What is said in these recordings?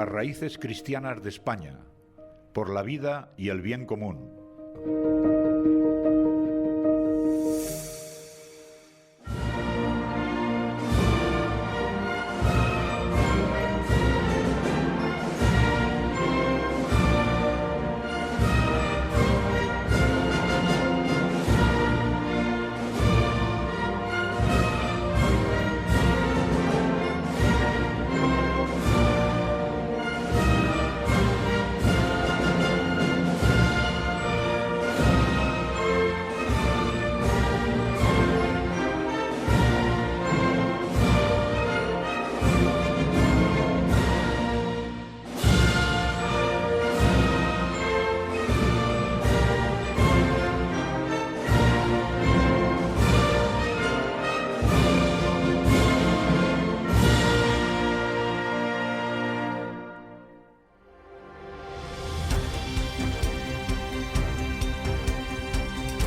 las raíces cristianas de España, por la vida y el bien común.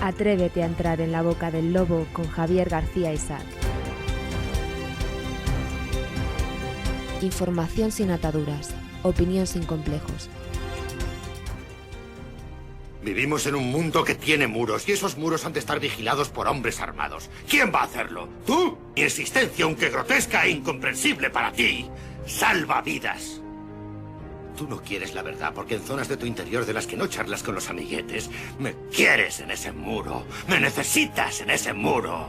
Atrévete a entrar en la boca del lobo con Javier García Isaac. Información sin ataduras, opinión sin complejos. Vivimos en un mundo que tiene muros y esos muros han de estar vigilados por hombres armados. ¿Quién va a hacerlo? ¿Tú? Mi existencia, aunque grotesca e incomprensible para ti, salva vidas. Tú no quieres la verdad porque en zonas de tu interior de las que no charlas con los amiguetes, me quieres en ese muro, me necesitas en ese muro.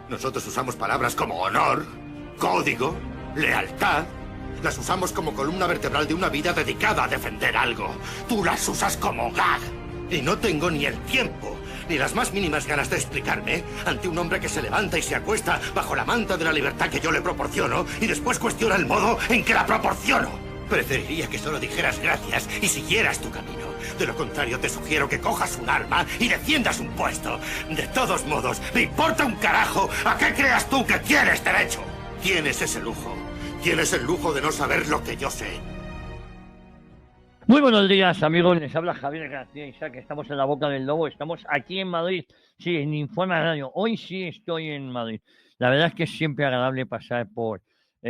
Nosotros usamos palabras como honor, código, lealtad. Las usamos como columna vertebral de una vida dedicada a defender algo. Tú las usas como gag. Y no tengo ni el tiempo, ni las más mínimas ganas de explicarme ante un hombre que se levanta y se acuesta bajo la manta de la libertad que yo le proporciono y después cuestiona el modo en que la proporciono. Preferiría que solo dijeras gracias y siguieras tu camino. De lo contrario, te sugiero que cojas un arma y defiendas un puesto. De todos modos, me importa un carajo a qué creas tú que tienes derecho. Tienes ese lujo. Tienes el lujo de no saber lo que yo sé. Muy buenos días, amigos. Les habla Javier García Isaac. Estamos en la boca del lobo. Estamos aquí en Madrid. Sí, en Informa Radio. Hoy sí estoy en Madrid. La verdad es que es siempre agradable pasar por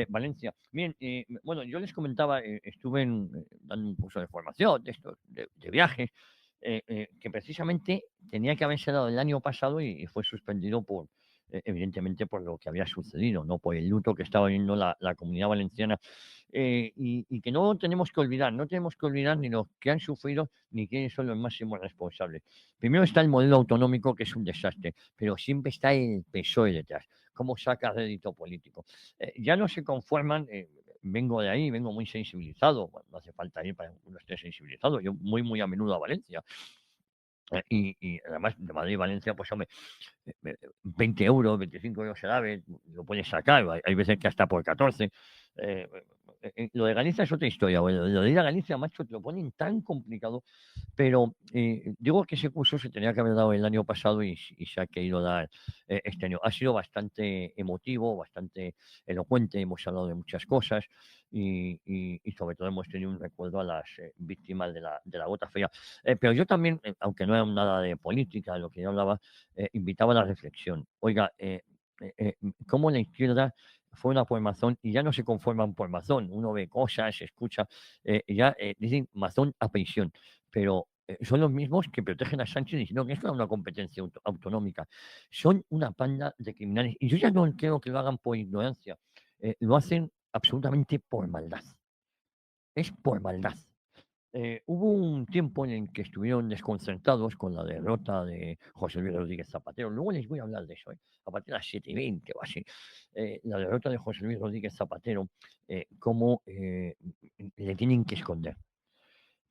Valencia. Bien, bueno, yo les comentaba, estuve dando un curso de formación, de viajes, que precisamente tenía que haberse dado el año pasado y fue suspendido evidentemente por lo que había sucedido, ¿no? Por el luto que estaba viviendo la comunidad valenciana. Y que no tenemos que olvidar ni los que han sufrido ni quiénes son los máximos responsables. Primero está el modelo autonómico, que es un desastre, pero siempre está el PSOE detrás. ¿Cómo saca rédito político? Ya no se conforman, vengo de ahí, vengo muy sensibilizado, bueno, no hace falta ir para que uno esté sensibilizado, yo muy a menudo a Valencia. Y además de Madrid y Valencia, pues hombre, 20 euros, 25 euros se da, lo puedes sacar, hay veces que hasta por 14. Lo de Galicia es otra historia, bueno, lo de ir a Galicia, macho, te lo ponen tan complicado, pero digo que ese curso se tenía que haber dado el año pasado y se ha querido dar este año. Ha sido bastante emotivo, bastante elocuente, hemos hablado de muchas cosas y sobre todo hemos tenido un recuerdo a las víctimas de la gota fría. Pero yo también, aunque no era nada de política, lo que yo hablaba, invitaba a la reflexión. Oiga, cómo la izquierda fue una por Mazón y ya no se conforman por Mazón. Uno ve cosas, escucha, ya dicen Mazón a pensión, pero son los mismos que protegen a Sánchez diciendo que esto es una competencia autonómica. Son una panda de criminales y yo ya no creo que lo hagan por ignorancia, lo hacen absolutamente por maldad. Es por maldad. Hubo un tiempo en el que estuvieron desconcertados con la derrota de José Luis Rodríguez Zapatero. Luego les voy a hablar de eso, a partir de las 7:20 o así. La derrota de José Luis Rodríguez Zapatero, cómo le tienen que esconder.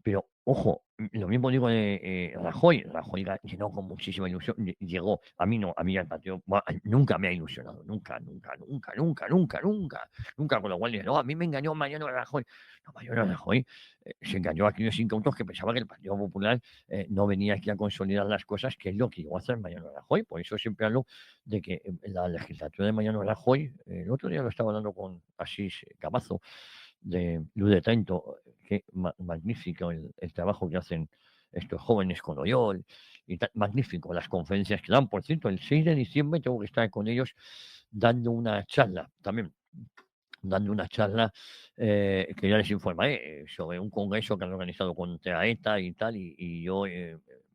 Pero, ojo, lo mismo digo de Rajoy. Rajoy llenó con muchísima ilusión. Llegó, a mí no, a mí el partido nunca me ha ilusionado. Nunca. Con lo cual dije, no, a mí me engañó Mariano Rajoy. No, Mariano Rajoy se engañó a aquellos incautos que pensaban que el Partido Popular no venía aquí a consolidar las cosas, que es lo que iba a hacer Mariano Rajoy. Por eso siempre hablo de que la legislatura de Mariano Rajoy, el otro día lo estaba hablando con Asís Camazo, de Luz de Trento, que magnífico el trabajo que hacen estos jóvenes con Oyol, magnífico las conferencias que dan. Por cierto, el 6 de diciembre tengo que estar con ellos dando una charla también dando una charla que ya les informaré sobre un congreso que han organizado contra ETA y tal, y yo,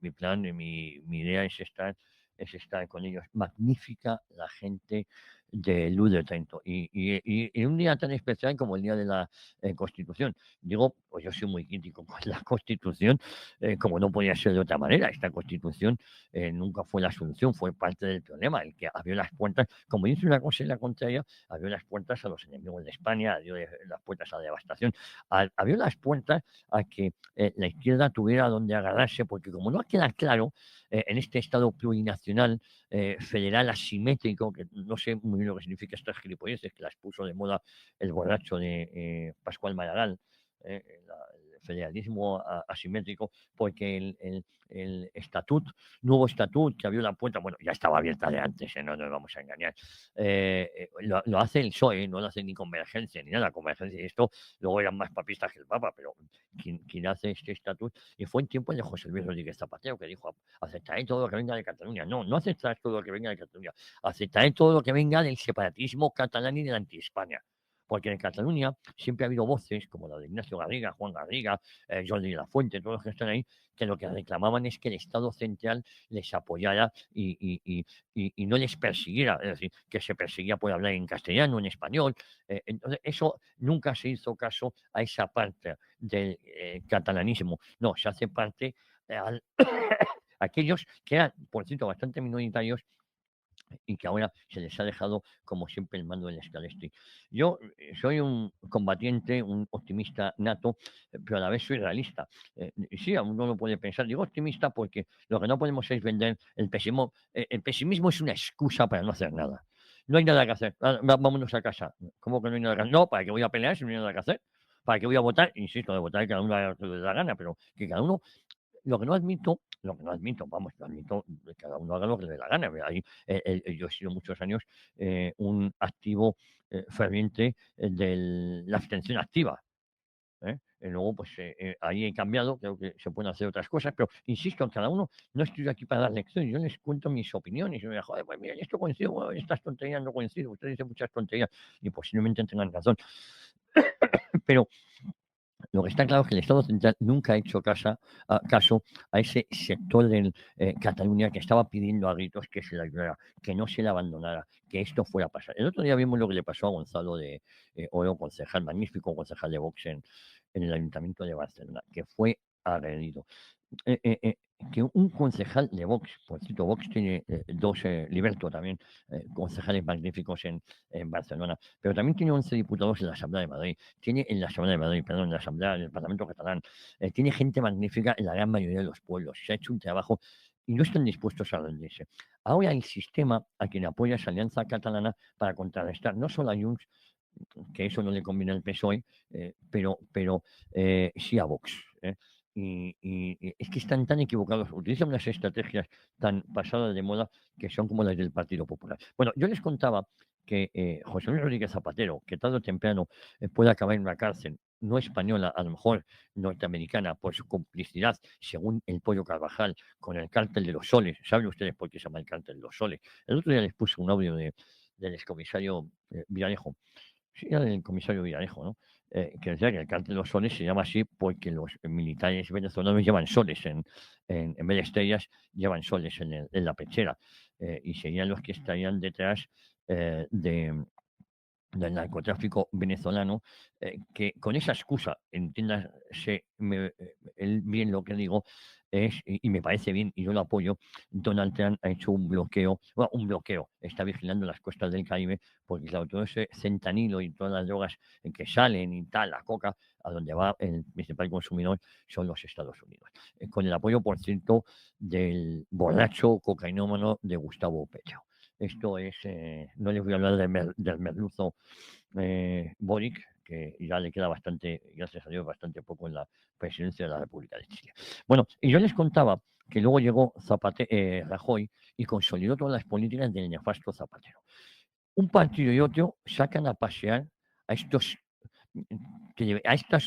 mi plan, mi idea es estar con ellos. Magnífica la gente de Luz de Trento. Y un día tan especial como el Día de la Constitución. Digo, pues yo soy muy crítico con la Constitución, como no podía ser de otra manera. Esta Constitución nunca fue la solución, fue parte del problema, el que abrió las puertas, como dice una cosa y la contraria, abrió las puertas a los enemigos de España, abrió las puertas a la devastación, abrió las puertas a que la izquierda tuviera donde agarrarse, porque como no queda claro en este Estado plurinacional, federal asimétrico, que no sé muy bien lo que significa estas gilipolleces, que las puso de moda el borracho de Pascual Maragall, el federalismo asimétrico, porque el estatut, nuevo estatut que abrió la puerta, bueno, ya estaba abierta de antes, no nos vamos a engañar, lo hace el PSOE, no lo hace ni Convergencia ni nada, Convergencia y esto luego eran más papistas que el Papa, pero quien hace este estatut, y fue en tiempo de José Luis Rodríguez Zapatero, que dijo, aceptaré todo lo que venga de Cataluña. No, no aceptaré todo lo que venga de Cataluña, aceptaré todo lo que venga del separatismo catalán y de la anti-España. Porque en Cataluña siempre ha habido voces, como la de Ignacio Garriga, Juan Garriga, Jordi de la Fuente, todos los que están ahí, que lo que reclamaban es que el Estado central les apoyara y no les persiguiera, es decir, que se perseguía por hablar en castellano, en español. Entonces, eso nunca se hizo caso a esa parte del catalanismo. No, se hace parte al aquellos que eran, por cierto, bastante minoritarios y que ahora se les ha dejado, como siempre, el mando del escalestri. Yo soy un combatiente, un optimista nato, pero a la vez soy realista. Y sí, uno lo puede pensar, digo optimista porque lo que no podemos es vender el pesimismo. El pesimismo es una excusa para no hacer nada. No hay nada que hacer. Vámonos a casa. ¿Cómo que no hay nada que hacer? No, ¿para qué voy a pelear si no hay nada que hacer? ¿Para qué voy a votar? Insisto, de votar cada uno haga lo que le da la gana, pero que cada uno vamos, no admito que cada uno haga lo que le dé la gana. Ahí, yo he sido muchos años un activo ferviente de la abstención activa. Y luego, pues ahí he cambiado, creo que se pueden hacer otras cosas, pero insisto, cada uno, no estoy aquí para dar lecciones, yo les cuento mis opiniones, y me digo, joder, pues mira, esto coincido, bueno, estas tonterías no coincido, usted dice muchas tonterías, y posiblemente tengan razón. Pero lo que está claro es que el Estado central nunca ha hecho caso a ese sector de Cataluña que estaba pidiendo a gritos que se le ayudara, que no se le abandonara, que esto fuera a pasar. El otro día vimos lo que le pasó a Gonzalo de Oro, concejal, magnífico concejal de Vox en el Ayuntamiento de Barcelona, que fue agredido. Que un concejal de Vox, por cierto, Vox tiene dos, Liberto también, concejales magníficos en Barcelona, pero también tiene 11 diputados en la Asamblea de Madrid, tiene en la Asamblea de Madrid, perdón, en la Asamblea del Parlamento catalán, tiene gente magnífica en la gran mayoría de los pueblos, se ha hecho un trabajo y no están dispuestos a rendirse. Ahora el sistema a quien apoya esa alianza catalana para contrarrestar no solo a Junts, que eso no le conviene al PSOE, pero sí a Vox. Y es que están tan equivocados, utilizan unas estrategias tan pasadas de moda que son como las del Partido Popular. Bueno, yo les contaba que José Luis Rodríguez Zapatero, que tarde o temprano puede acabar en una cárcel, no española, a lo mejor norteamericana, por su complicidad, según el Pollo Carvajal, con el cártel de los soles. ¿Saben ustedes por qué se llama el cártel de los soles? El otro día les puse un audio del excomisario Villarejo. Sí, era del comisario Villarejo, ¿no? Que decía que el cártel de los soles se llama así porque los militares venezolanos llevan soles en vez de estrellas, llevan soles en la pechera. Y serían los que estarían detrás del narcotráfico venezolano, que con esa excusa, entiéndase él bien lo que digo, y me parece bien y yo lo apoyo, Donald Trump ha hecho un bloqueo, bueno, está vigilando las costas del Caribe, porque claro, todo ese centanilo y todas las drogas que salen y tal, la coca, a donde va el principal consumidor son los Estados Unidos. Con el apoyo, por cierto, del borracho cocainómano de Gustavo Petro. Esto es, no les voy a hablar del merluzo Boric, que ya le queda bastante, gracias a Dios, bastante poco en la presidencia de la República de Chile. Bueno, y yo les contaba que luego llegó Rajoy y consolidó todas las políticas del nefasto Zapatero. Un partido y otro sacan a pasear a estos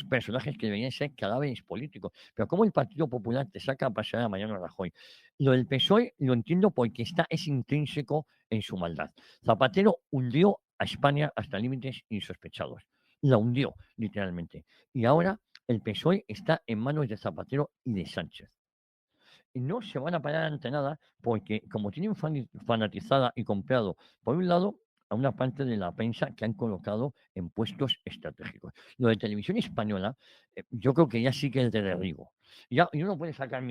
personajes que deberían ser cadáveres políticos. Pero ¿cómo el Partido Popular te saca a pasear a Mariano Rajoy? Lo del PSOE lo entiendo porque es intrínseco en su maldad. Zapatero hundió a España hasta límites insospechados. La hundió, literalmente. Y ahora el PSOE está en manos de Zapatero y de Sánchez. Y no se van a parar ante nada porque como tienen fanatizada y comprado, por un lado, a una parte de la prensa que han colocado en puestos estratégicos. Lo de Televisión Española, yo creo que ya sí que es de derribo. Ya, y uno puede sacar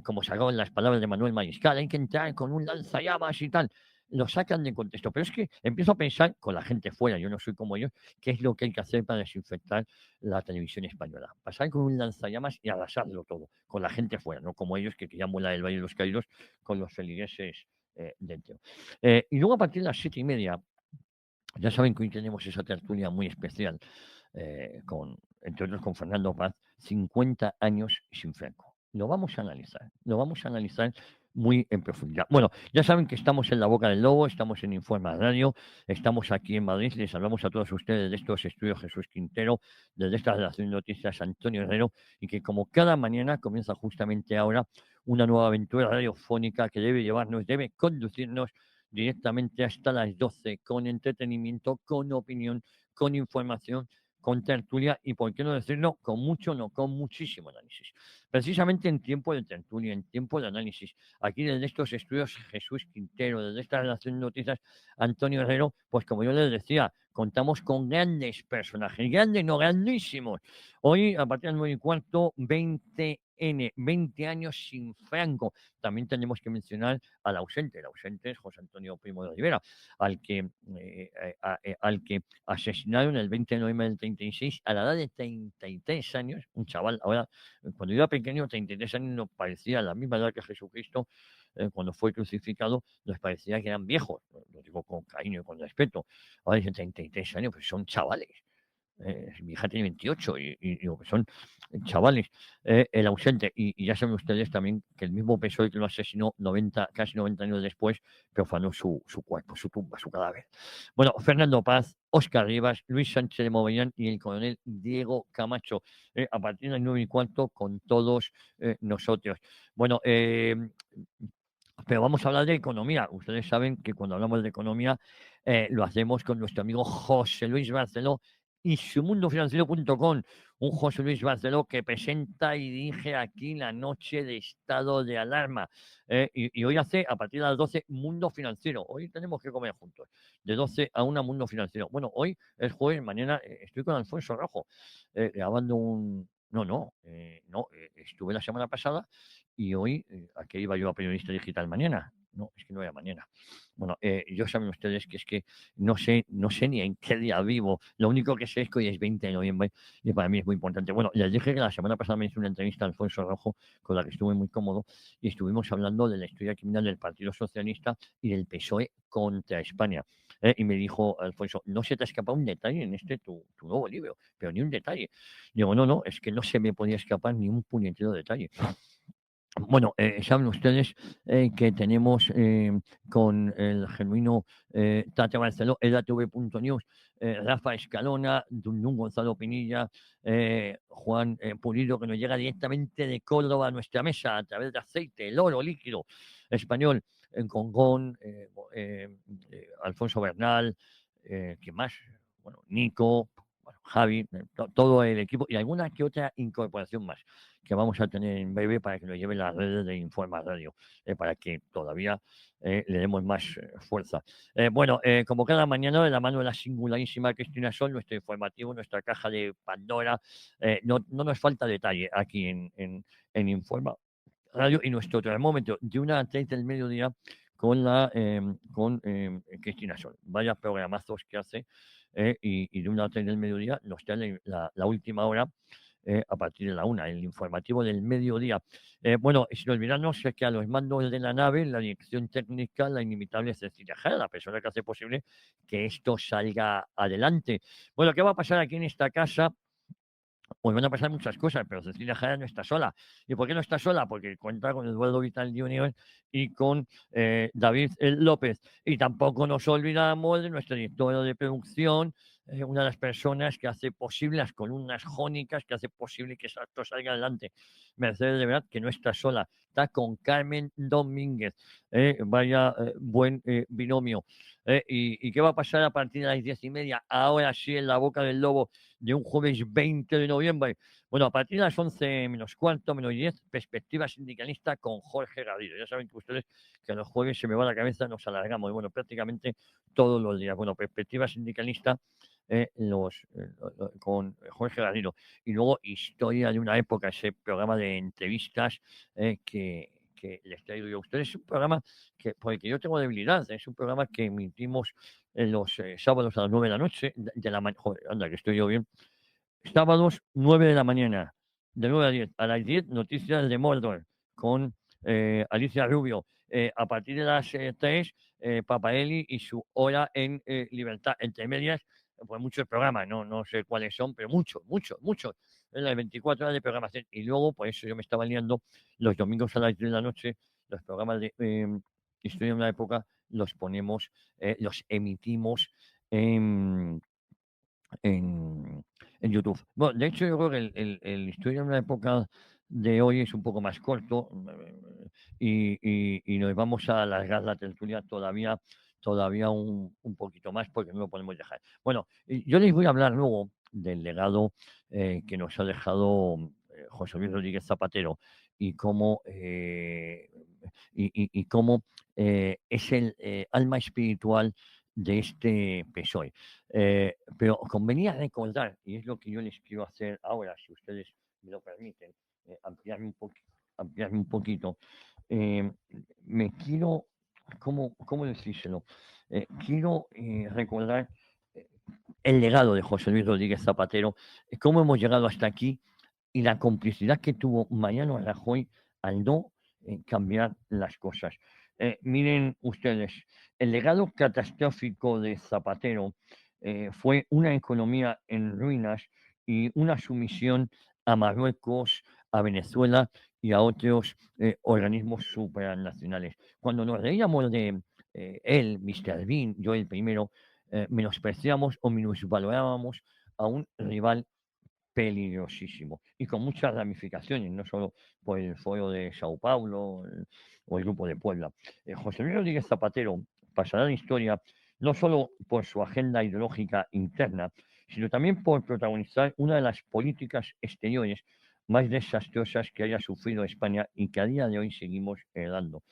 como sacaban las palabras de Manuel Mariscal, hay que entrar con un lanzallamas y tal. Lo sacan de contexto. Pero es que empiezo a pensar con la gente fuera, yo no soy como ellos, qué es lo que hay que hacer para desinfectar la televisión española. Pasar con un lanzallamas y arrasarlo todo, con la gente fuera, no como ellos que querían volar el Valle de los Caídos con los feligreses dentro. Y luego a partir de las 7:30, ya saben que hoy tenemos esa tertulia muy especial, entre otros con Fernando Paz, 50 años sin Franco. Lo vamos a analizar muy en profundidad. Bueno, ya saben que estamos en La Boca del Lobo, estamos en Informa Radio, estamos aquí en Madrid, les hablamos a todos ustedes de estos estudios Jesús Quintero, desde esta redacción de noticias Antonio Herrero, y que como cada mañana comienza justamente ahora una nueva aventura radiofónica que debe conducirnos directamente hasta las 12, con entretenimiento, con opinión, con información, con tertulia y, por qué no decirlo, con mucho, no, con muchísimo análisis. Precisamente en tiempo de tertulia, en tiempo de análisis, aquí desde estos estudios Jesús Quintero, desde esta relación de noticias Antonio Herrero, pues como yo les decía, contamos con grandes personajes, grandes, no grandísimos. Hoy, a partir de las 9:15, 20 años sin Franco. También tenemos que mencionar al ausente. El ausente es José Antonio Primo de Rivera, al que asesinaron el 20 de noviembre del 36 a la edad de 33 años. Un chaval, ahora, cuando yo era pequeño, 33 años nos parecía la misma edad que Jesucristo. Cuando fue crucificado, nos parecía que eran viejos. Lo digo con cariño y con respeto. Ahora dicen 33 años, pues son chavales. Mi hija tiene 28 y digo que son chavales. El ausente, y ya saben ustedes también que el mismo PSOE que lo asesinó casi 90 años después, profanó su cuerpo, su tumba, su cadáver. Bueno, Fernando Paz, Óscar Rivas, Luis Sánchez de Movellán y el coronel Diego Camacho, a partir de las 9:15 con todos nosotros. Bueno, pero vamos a hablar de economía. Ustedes saben que cuando hablamos de economía lo hacemos con nuestro amigo José Luis Barceló y sumundofinanciero.com, un José Luis Barceló que presenta y dirige aquí la noche de estado de alarma. Y hoy hace, a partir de las 12, Mundo Financiero. Hoy tenemos que comer juntos, de 12 a 1, Mundo Financiero. Bueno, hoy es jueves, mañana estoy con Alfonso Rojo, grabando un... No, estuve la semana pasada y hoy, ¿a qué iba yo a Periodista Digital mañana? No, es que no era mañana. Bueno, yo saben ustedes que es que no sé ni en qué día vivo. Lo único que sé es que hoy es 20 de noviembre y para mí es muy importante. Bueno, les dije que la semana pasada me hice una entrevista a Alfonso Rojo con la que estuve muy cómodo y estuvimos hablando de la historia criminal del Partido Socialista y del PSOE contra España. Y me dijo Alfonso, no se te ha escapado un detalle en tu nuevo libro, pero ni un detalle. Digo, no, es que no se me podía escapar ni un puñetero detalle. Bueno, saben ustedes que tenemos con el genuino Tate Barceló, edatv.news, Rafa Escalona, Dundún Gonzalo Pinilla, Juan Pulido, que nos llega directamente de Córdoba a nuestra mesa a través de aceite, el oro líquido español, Gongón, Alfonso Bernal, ¿quién más? Bueno, Nico, bueno, Javi, todo el equipo y alguna que otra incorporación más que vamos a tener en breve para que lo lleve las redes de Informa Radio, para que todavía le demos más fuerza. Bueno, como cada mañana, de la mano de la singularísima Cristina Sol, nuestro informativo, nuestra caja de Pandora, no nos falta detalle aquí en Informa Radio y nuestro termómetro de 1 a 3 del mediodía con Cristina Sol. Vaya programazos que hace y de 1 a 3 del mediodía nos trae la última hora a partir de la 1, el informativo del mediodía. Bueno, sin olvidarnos que a los mandos de la nave, la dirección técnica, la inimitable Cecilia Jara, la persona que hace posible que esto salga adelante. Bueno, ¿qué va a pasar aquí en esta casa? Pues van a pasar muchas cosas, pero Cecilia Jara no está sola. ¿Y por qué no está sola? Porque cuenta con Eduardo Vital Jr. y con David López. Y tampoco nos olvidamos de nuestro director de producción, una de las personas que hace posible las columnas jónicas, que hace posible que esto salga adelante. Mercedes, de verdad, que no está sola. Está con Carmen Domínguez. Vaya buen binomio. ¿Y qué va a pasar a partir de las 10:30? Ahora sí, en la boca del lobo de un jueves 20 de noviembre. Bueno, a partir de las 11 menos cuarto, menos 10, perspectiva sindicalista con Jorge Garrido. Ya saben que ustedes que los jueves se me va la cabeza, nos alargamos, y bueno, prácticamente todos los días. Bueno, perspectiva sindicalista con Jorge Garrido. Y luego Historia de una época, ese programa de entrevistas que les traigo yo a ustedes. Es un programa por el que yo tengo debilidad. Es un programa que emitimos en los sábados a las 9 de la noche, de la mañana. Joder, anda, que estoy yo bien. Sábados, 9 de la mañana, de 9 a 10. A las 10, Noticias de Mordor, con Alicia Rubio. A partir de las 3, Papaeli y su hora en libertad. Entre medias, pues muchos programas, no sé cuáles son, pero muchos, muchos, muchos. En las 24 horas de programación. Y luego, por eso yo me estaba liando, los domingos a las 10 de la noche, los programas de Historia de una época, los ponemos, los emitimos en en, en YouTube. Bueno, de hecho, yo creo que el Historia de una época de hoy es un poco más corto y nos vamos a alargar la tertulia todavía un poquito más porque no lo podemos dejar. Bueno, y yo les voy a hablar luego del legado que nos ha dejado José Luis Rodríguez Zapatero y cómo, y cómo es el alma espiritual de este PSOE. Pero convenía recordar, y es lo que yo les quiero hacer ahora, si ustedes me lo permiten, ampliarme un poquito. eh, Me quiero, ¿cómo decírselo? Quiero recordar eh, el legado de José Luis Rodríguez Zapatero, cómo hemos llegado hasta aquí y la complicidad que tuvo Mariano Rajoy al no cambiar las cosas. Miren ustedes, el legado catastrófico de Zapatero fue una economía en ruinas y una sumisión a Marruecos, a Venezuela y a otros organismos supranacionales. Cuando nos reíamos de él, Mr. Bean, yo el primero, menospreciamos o minusvalorábamos a un rival peligrosísimo y con muchas ramificaciones, no solo por el foro de Sao Paulo o el Grupo de Puebla. José Luis Rodríguez Zapatero pasará a la historia no solo por su agenda ideológica interna, sino también por protagonizar una de las políticas exteriores más desastrosas que haya sufrido España y que a día de hoy seguimos heredando.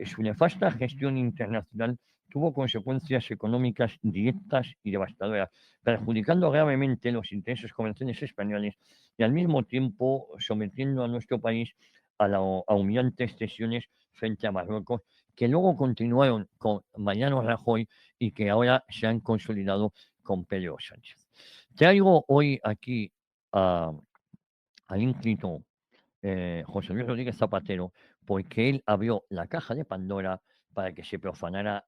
Su nefasta gestión internacional tuvo consecuencias económicas directas y devastadoras, perjudicando gravemente los intereses comerciales españoles y al mismo tiempo sometiendo a nuestro país a humillantes cesiones frente a Marruecos, que luego continuaron con Mariano Rajoy y que ahora se han consolidado con Pedro Sánchez. Traigo hoy aquí al ínclito José Luis Rodríguez Zapatero, porque él abrió la caja de Pandora para que se profanara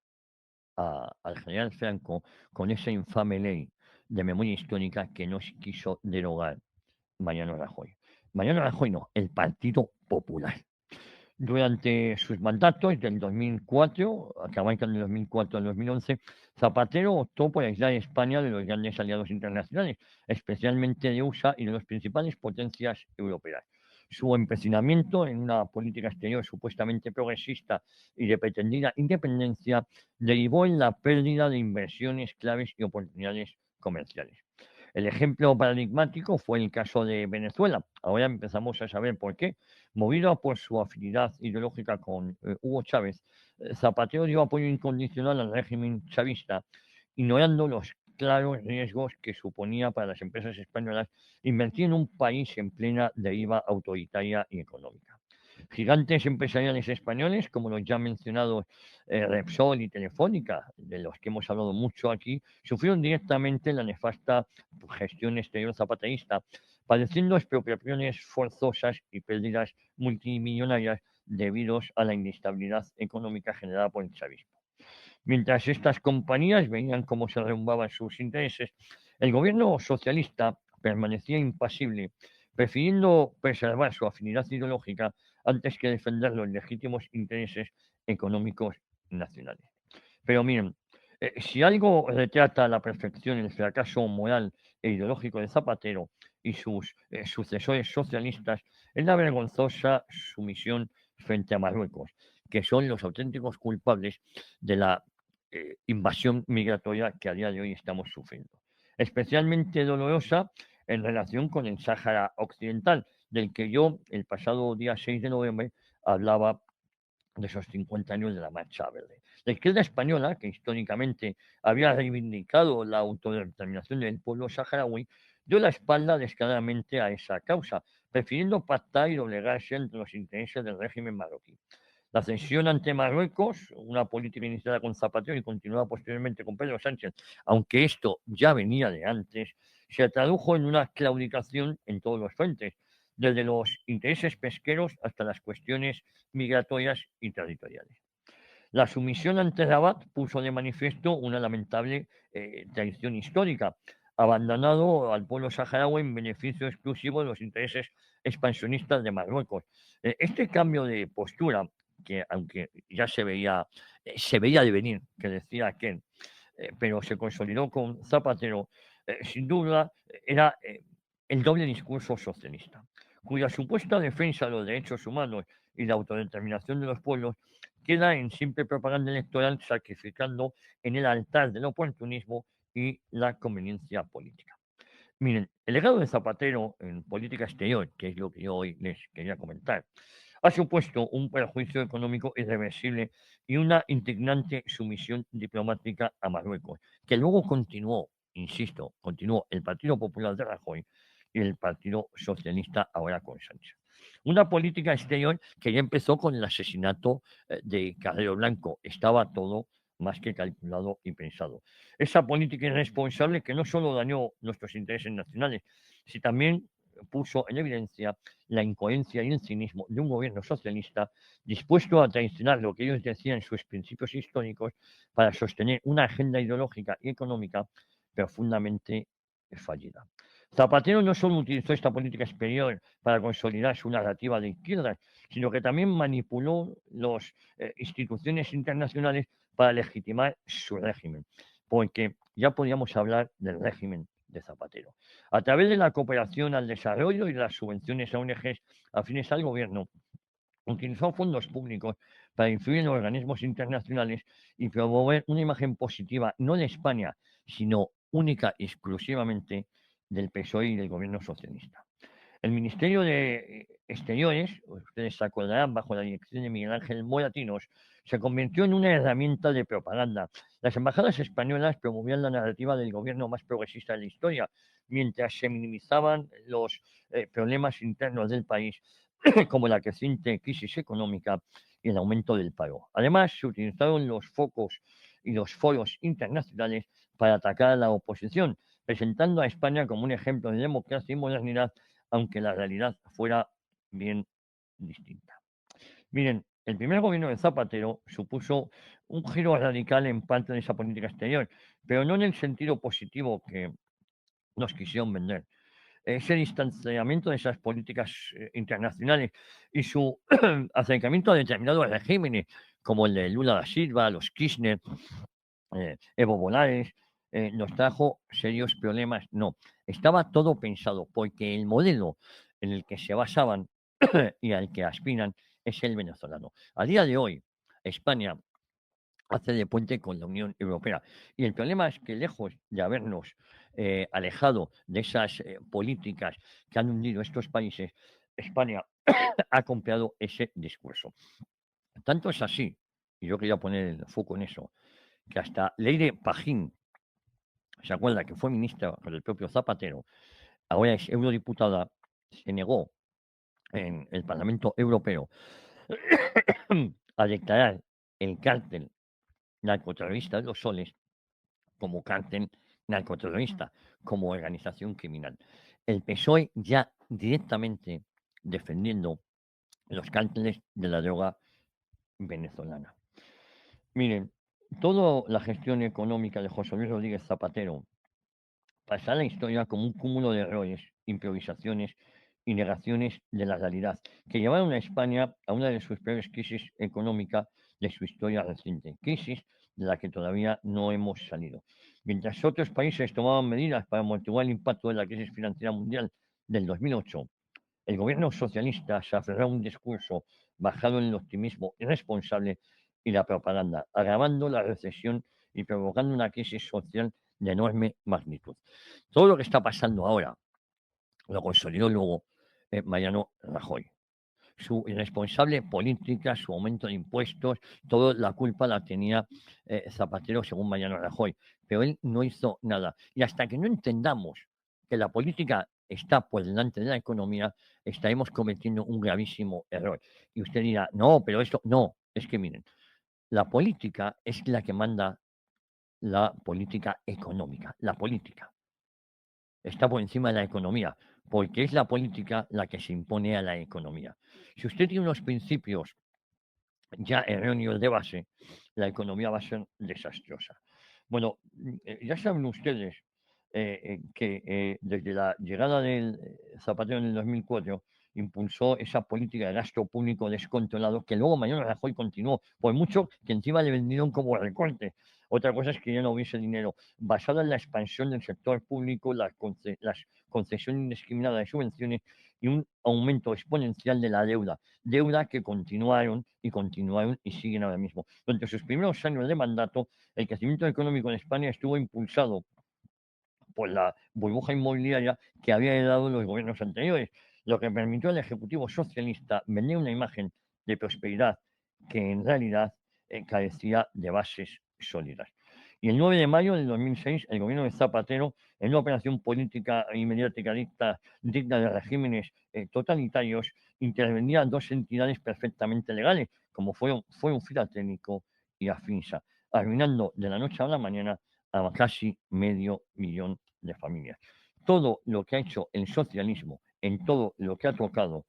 al general Franco con esa infame ley de memoria histórica que no se quiso derogar Mariano Rajoy. Mariano Rajoy no, el Partido Popular. Durante sus mandatos del 2004, que abarcan del 2004 al 2011, Zapatero optó por aislar a España de los grandes aliados internacionales, especialmente de USA y de las principales potencias europeas. Su empecinamiento en una política exterior supuestamente progresista y de pretendida independencia derivó en la pérdida de inversiones claves y oportunidades comerciales. El ejemplo paradigmático fue el caso de Venezuela. Ahora empezamos a saber por qué. Movido por su afinidad ideológica con Hugo Chávez, Zapatero dio apoyo incondicional al régimen chavista, ignorando los claros riesgos que suponía para las empresas españolas invertir en un país en plena deriva autoritaria y económica. Gigantes empresariales españoles, como los ya mencionados Repsol y Telefónica, de los que hemos hablado mucho aquí, sufrieron directamente la nefasta gestión exterior zapaterista, padeciendo expropiaciones forzosas y pérdidas multimillonarias debido a la inestabilidad económica generada por el chavismo. Mientras estas compañías veían cómo se derrumbaban sus intereses, el gobierno socialista permanecía impasible, prefiriendo preservar su afinidad ideológica antes que defender los legítimos intereses económicos nacionales. Pero miren, si algo retrata a la perfección el fracaso moral e ideológico de Zapatero y sus sucesores socialistas, es la vergonzosa sumisión frente a Marruecos, que son los auténticos culpables de la invasión migratoria que a día de hoy estamos sufriendo. Especialmente dolorosa en relación con el Sáhara Occidental, del que yo el pasado día 6 de noviembre hablaba de esos 50 años de la Marcha Verde. La izquierda española, que históricamente había reivindicado la autodeterminación del pueblo saharaui, dio la espalda descaradamente a esa causa, prefiriendo pactar y doblegarse ante los intereses del régimen marroquí. La cesión ante Marruecos, una política iniciada con Zapatero y continuada posteriormente con Pedro Sánchez, aunque esto ya venía de antes, se tradujo en una claudicación en todos los frentes, desde los intereses pesqueros hasta las cuestiones migratorias y territoriales. La sumisión ante Rabat puso de manifiesto una lamentable traición histórica, abandonado al pueblo saharaui en beneficio exclusivo de los intereses expansionistas de Marruecos. Este cambio de postura, que aunque ya se veía de venir, que decía aquel, pero se consolidó con Zapatero, sin duda era el doble discurso socialista, cuya supuesta defensa de los derechos humanos y la autodeterminación de los pueblos queda en simple propaganda electoral, sacrificando en el altar del oportunismo y la conveniencia política. Miren, el legado de Zapatero en política exterior, que es lo que yo hoy les quería comentar, ha supuesto un perjuicio económico irreversible y una indignante sumisión diplomática a Marruecos, que luego continuó, insisto, continuó el Partido Popular de Rajoy y el Partido Socialista ahora con Sánchez. Una política exterior que ya empezó con el asesinato de Carrero Blanco. Estaba todo más que calculado y pensado. Esa política irresponsable que no solo dañó nuestros intereses nacionales, sino también puso en evidencia la incoherencia y el cinismo de un gobierno socialista dispuesto a traicionar lo que ellos decían sus principios históricos para sostener una agenda ideológica y económica profundamente fallida. Zapatero no solo utilizó esta política exterior para consolidar su narrativa de izquierda, sino que también manipuló las instituciones internacionales para legitimar su régimen, porque ya podíamos hablar del régimen de Zapatero. A través de la cooperación al desarrollo y de las subvenciones a ONGs afines al gobierno, utilizó fondos públicos para influir en organismos internacionales y promover una imagen positiva no de España, sino única y exclusivamente del PSOE y del gobierno socialista. El Ministerio de Exteriores, ustedes se acordarán, bajo la dirección de Miguel Ángel Moratinos, se convirtió en una herramienta de propaganda. Las embajadas españolas promovían la narrativa del gobierno más progresista de la historia, mientras se minimizaban los problemas internos del país, como la creciente crisis económica y el aumento del paro. Además, se utilizaron los focos y los foros internacionales para atacar a la oposición, presentando a España como un ejemplo de democracia y modernidad, aunque la realidad fuera bien distinta. Miren, el primer gobierno de Zapatero supuso un giro radical en parte de esa política exterior, pero no en el sentido positivo que nos quisieron vender. Ese distanciamiento de esas políticas internacionales y su acercamiento a determinados regímenes, como el de Lula da Silva, los Kirchner, Evo Morales, nos trajo serios problemas. No, estaba todo pensado, porque el modelo en el que se basaban y al que aspiran es el venezolano. A día de hoy, España hace de puente con la Unión Europea. Y el problema es que lejos de habernos alejado de esas políticas que han hundido estos países, España ha comprado ese discurso. Tanto es así, y yo quería poner el foco en eso, que hasta Leire Pajín, ¿se acuerda que fue ministra con el propio Zapatero? Ahora es eurodiputada, se negó en el Parlamento Europeo a declarar el cártel narcoterrorista de los Soles como cártel narcoterrorista, como organización criminal. El PSOE ya directamente defendiendo los cárteles de la droga venezolana. Miren, toda la gestión económica de José Luis Rodríguez Zapatero pasará a la historia como un cúmulo de errores, improvisaciones y negaciones de la realidad, que llevaron a España a una de sus peores crisis económicas de su historia reciente, crisis de la que todavía no hemos salido. Mientras otros países tomaban medidas para amortiguar el impacto de la crisis financiera mundial del 2008, el gobierno socialista se aferró a un discurso basado en el optimismo irresponsable y la propaganda, agravando la recesión y provocando una crisis social de enorme magnitud. Todo lo que está pasando ahora lo consolidó luego Mariano Rajoy. Su irresponsable política, su aumento de impuestos, toda la culpa la tenía Zapatero, según Mariano Rajoy, pero él no hizo nada. Y hasta que no entendamos que la política está por delante de la economía, estaremos cometiendo un gravísimo error. Y usted dirá, no, pero esto, no, es que miren, la política es la que manda la política económica, la política está por encima de la economía, porque es la política la que se impone a la economía. Si usted tiene unos principios ya erróneos de base, la economía va a ser desastrosa. Bueno, ya saben ustedes que desde la llegada del Zapatero en el 2004 impulsó esa política de gasto público descontrolado que luego Mariano Rajoy continuó, por mucho que encima le vendieron como recorte. Otra cosa es que ya no hubiese dinero. Basada en la expansión del sector público, las concesiones indiscriminadas de subvenciones y un aumento exponencial de la deuda que continuaron y siguen ahora mismo. Durante sus primeros años de mandato, el crecimiento económico en España estuvo impulsado por la burbuja inmobiliaria que había heredado los gobiernos anteriores, lo que permitió al Ejecutivo socialista vender una imagen de prosperidad que en realidad carecía de bases sólidas. Y el 9 de mayo del 2006, el gobierno de Zapatero, en una operación política y mediática digna de regímenes totalitarios, intervenía dos entidades perfectamente legales, como fueron Filatécnico y Afinsa, arruinando de la noche a la mañana a casi 500.000 de familias. Todo lo que ha hecho el socialismo, en todo lo que ha tocado,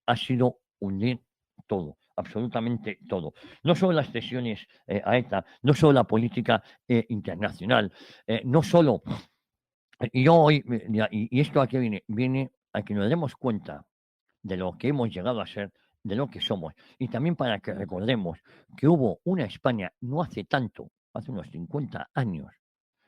ha sido hundir todo, absolutamente todo. No solo las cesiones a ETA, no solo la política internacional, no solo... Y yo hoy, y esto a qué viene, viene a que nos demos cuenta de lo que hemos llegado a ser, de lo que somos, y también para que recordemos que hubo una España no hace tanto, hace unos 50 años,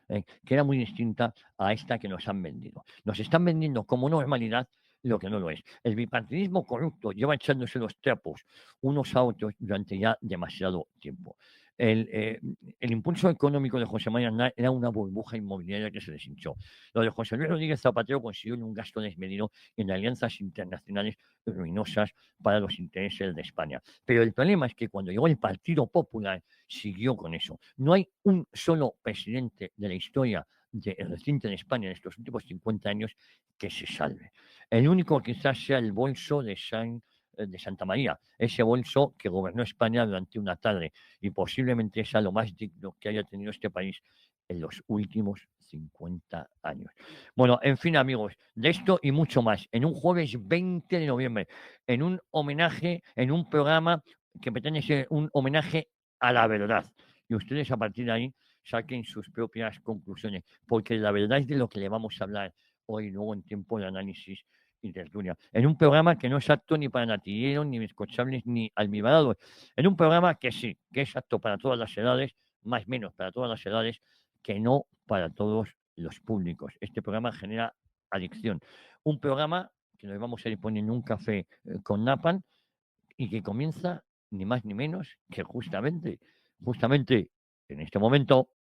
que era muy distinta a esta que nos han vendido. Nos están vendiendo como normalidad lo que no lo es. El bipartidismo corrupto lleva echándose los trapos unos a otros durante ya demasiado tiempo. El impulso económico de José María Aznar era una burbuja inmobiliaria que se deshinchó. Lo de José Luis Rodríguez Zapatero consiguió un gasto desmedido en alianzas internacionales ruinosas para los intereses de España. Pero el problema es que cuando llegó el Partido Popular, siguió con eso. No hay un solo presidente de la historia reciente de España en estos últimos 50 años que se salve. El único quizás sea el bolso de Santa María, ese bolso que gobernó España durante una tarde y posiblemente sea lo más digno que haya tenido este país en los últimos 50 años. Bueno, en fin, amigos, de esto y mucho más, en un jueves 20 de noviembre, en un homenaje, en un programa que pretende ser un homenaje a la verdad. Y ustedes a partir de ahí saquen sus propias conclusiones, porque la verdad es de lo que le vamos a hablar hoy, luego en tiempo de análisis y tertulia. En un programa que no es apto ni para natilleros, ni bizcochables, ni almibarados. En un programa que sí, que es apto para todas las edades, más o menos para todas las edades, que no para todos los públicos. Este programa genera adicción. Un programa que nos vamos a ir poniendo un café con Napan y que comienza ni más ni menos que justamente en este momento.